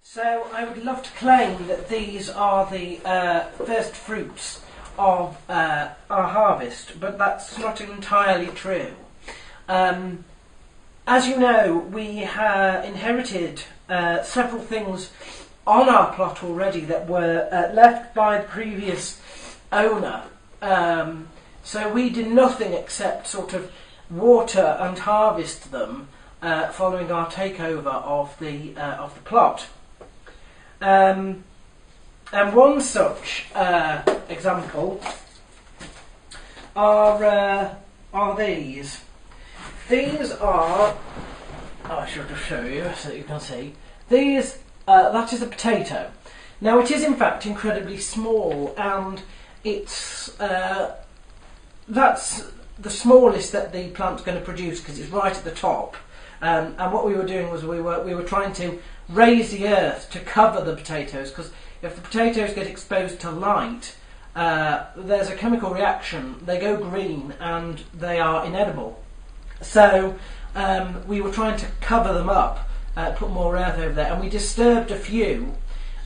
So I would love to claim that these are the first fruits of our harvest, but that's not entirely true. As you know, we have inherited several things on our plot already that were left by the previous owner. So we did nothing except sort of water and harvest them following our takeover of the plot. And one such example are these. These are, I should just show you so that you can see. These, that is a potato. Now it is in fact incredibly small, and it's that's the smallest that the plant's going to produce because it's right at the top. And what we were doing was we were trying to raise the earth to cover the potatoes, because if the potatoes get exposed to light, there's a chemical reaction. They go green and they are inedible. So we were trying to cover them up, put more earth over there, and we disturbed a few.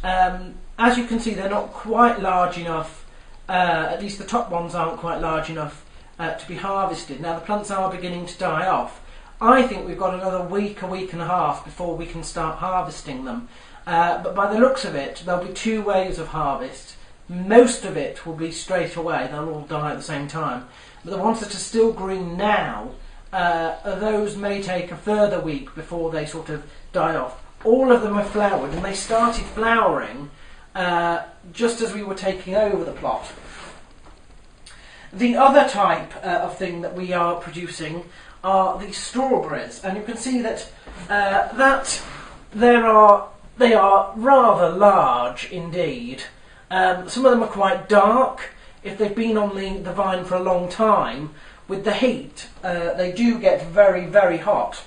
As you can see, they're not quite large enough, at least the top ones aren't quite large enough to be harvested. Now the plants are beginning to die off. I think we've got another week, a week and a half before we can start harvesting them. But by the looks of it, there'll be two waves of harvest. Most of it will be straight away, they'll all die at the same time. But the ones that are still green now, those may take a further week before they sort of die off. All of them are flowered, and they started flowering just as we were taking over the plot. The other type of thing that we are producing are the strawberries, and you can see that they are rather large indeed. Some of them are quite dark. If they've been on the vine for a long time, with the heat, they do get very, very hot,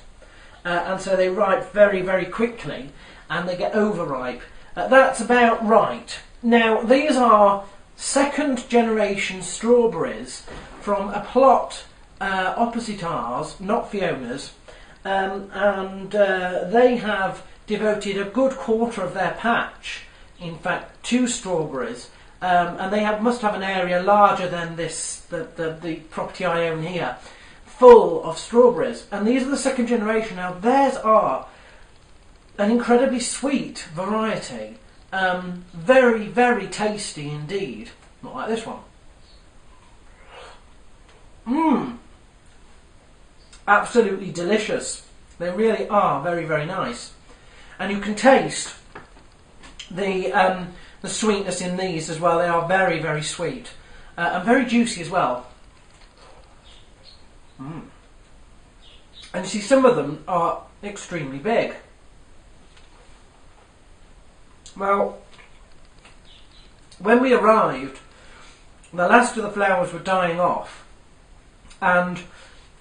and so they ripe very, very quickly, and they get overripe. That's about right. Now, these are second generation strawberries from a plot opposite ours, not Fiona's, and they have devoted a good quarter of their patch, in fact, to strawberries, and they must have an area larger than this, the property I own here, full of strawberries. And these are the second generation. Now theirs are an incredibly sweet variety, very, very tasty indeed. Not like this one. Absolutely delicious. They really are very, very nice, and you can taste the sweetness in these as well. They are very, very sweet and very juicy as well. And you see, some of them are extremely big. Well, when we arrived, the last of the flowers were dying off, and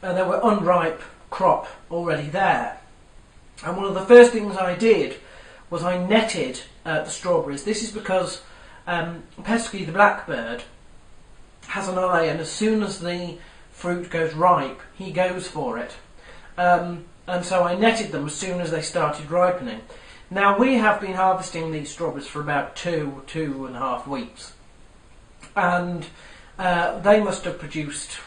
there were unripe crop already there. And one of the first things I did was I netted the strawberries. This is because Pesky the blackbird has an eye, and as soon as the fruit goes ripe, he goes for it. And so I netted them as soon as they started ripening. Now we have been harvesting these strawberries for about 2.5 weeks, and they must have produced,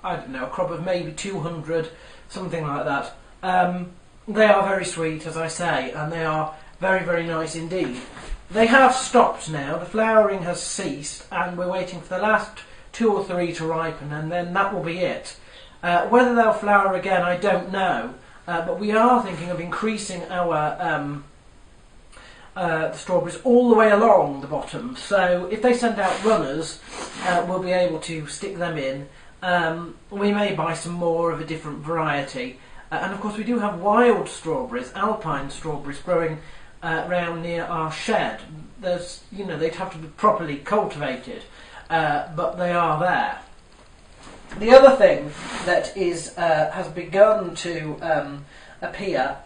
I don't know, a crop of maybe 200, something like that. They are very sweet, as I say, and they are very, very nice indeed. They have stopped now. The flowering has ceased, and we're waiting for the last 2 or 3 to ripen, and then that will be it. Whether they'll flower again, I don't know, but we are thinking of increasing our the strawberries all the way along the bottom. So if they send out runners, we'll be able to stick them in. We may buy some more of a different variety, and of course we do have wild strawberries, alpine strawberries, growing round near our shed. There's, they'd have to be properly cultivated, but they are there. The other thing that has begun to appear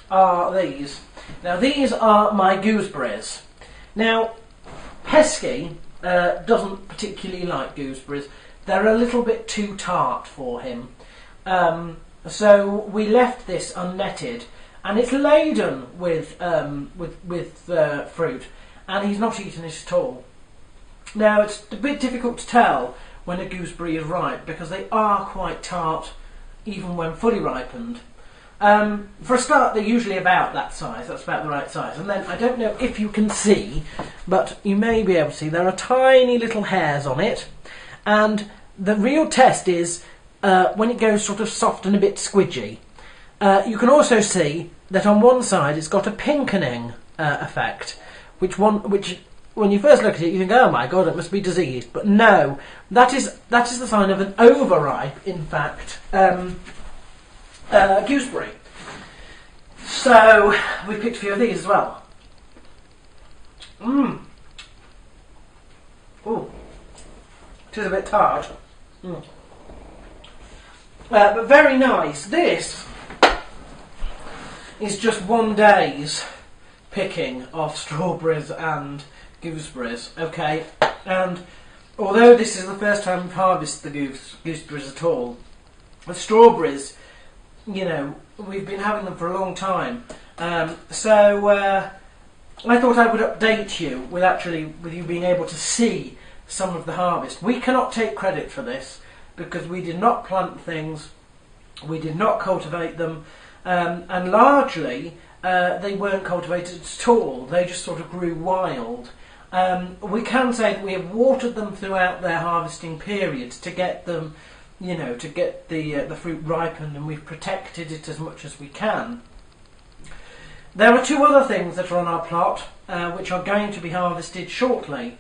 are these. Now these are my gooseberries. Now Pesky doesn't particularly like gooseberries. They're a little bit too tart for him. So we left this unnetted, and it's laden with fruit, and he's not eaten it at all. Now it's a bit difficult to tell when a gooseberry is ripe because they are quite tart even when fully ripened. For a start, they're usually about that size, that's about the right size. And then, I don't know if you can see, but you may be able to see, there are tiny little hairs on it. And the real test is when it goes sort of soft and a bit squidgy. You can also see that on one side it's got a pinkening effect, which when you first look at it you think, oh my god, it must be diseased. But no, that is the sign of an overripe, in fact, gooseberry. So we picked a few of these as well. Ooh, it is a bit tart. But very nice. This is just one day's picking of strawberries and gooseberries, okay? And although this is the first time we've harvested the gooseberries at all, the strawberries, you know, we've been having them for a long time. So I thought I would update you with you being able to see some of the harvest. We cannot take credit for this because we did not plant things, we did not cultivate them, and largely they weren't cultivated at all. They just sort of grew wild. We can say that we have watered them throughout their harvesting periods to get them, you know, to get the fruit ripened, and we've protected it as much as we can. There are two other things that are on our plot which are going to be harvested shortly.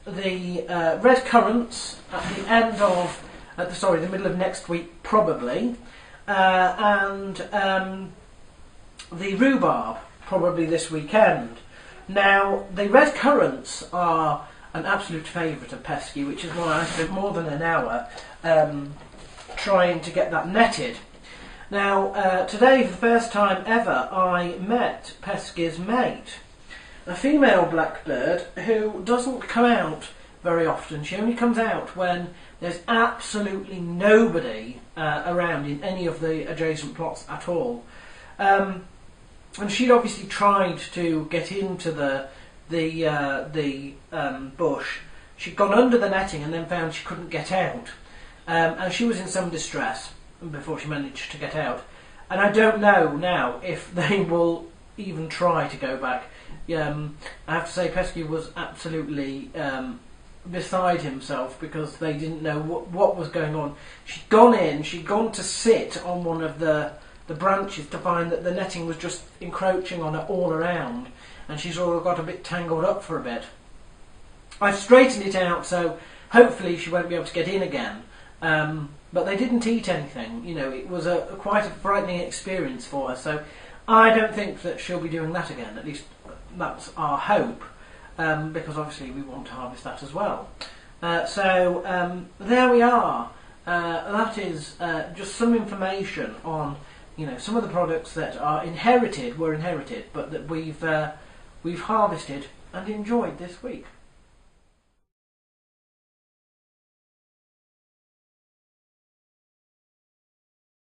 The red currants at the end of, the middle of next week probably, and the rhubarb probably this weekend. Now the red currants are an absolute favourite of Pesky, which is why I spent more than an hour trying to get that netted. Now today, for the first time ever, I met Pesky's mate, a female blackbird who doesn't come out very often. She only comes out when there's absolutely nobody around in any of the adjacent plots at all. And she'd obviously tried to get into the bush. She'd gone under the netting and then found she couldn't get out, and she was in some distress before she managed to get out. And I don't know now if they will even try to go back. I have to say, Pesky was absolutely beside himself because they didn't know what was going on. She'd gone to sit on one of the branches to find that the netting was just encroaching on her all around, and she's all got a bit tangled up for a bit. I've straightened it out, so hopefully she won't be able to get in again. But they didn't eat anything. You know, it was quite a frightening experience for her. So I don't think that she'll be doing that again. At least that's our hope, because obviously we want to harvest that as well. So there we are. That is just some information on, you know, some of the products that were inherited, but that we've harvested and enjoyed this week.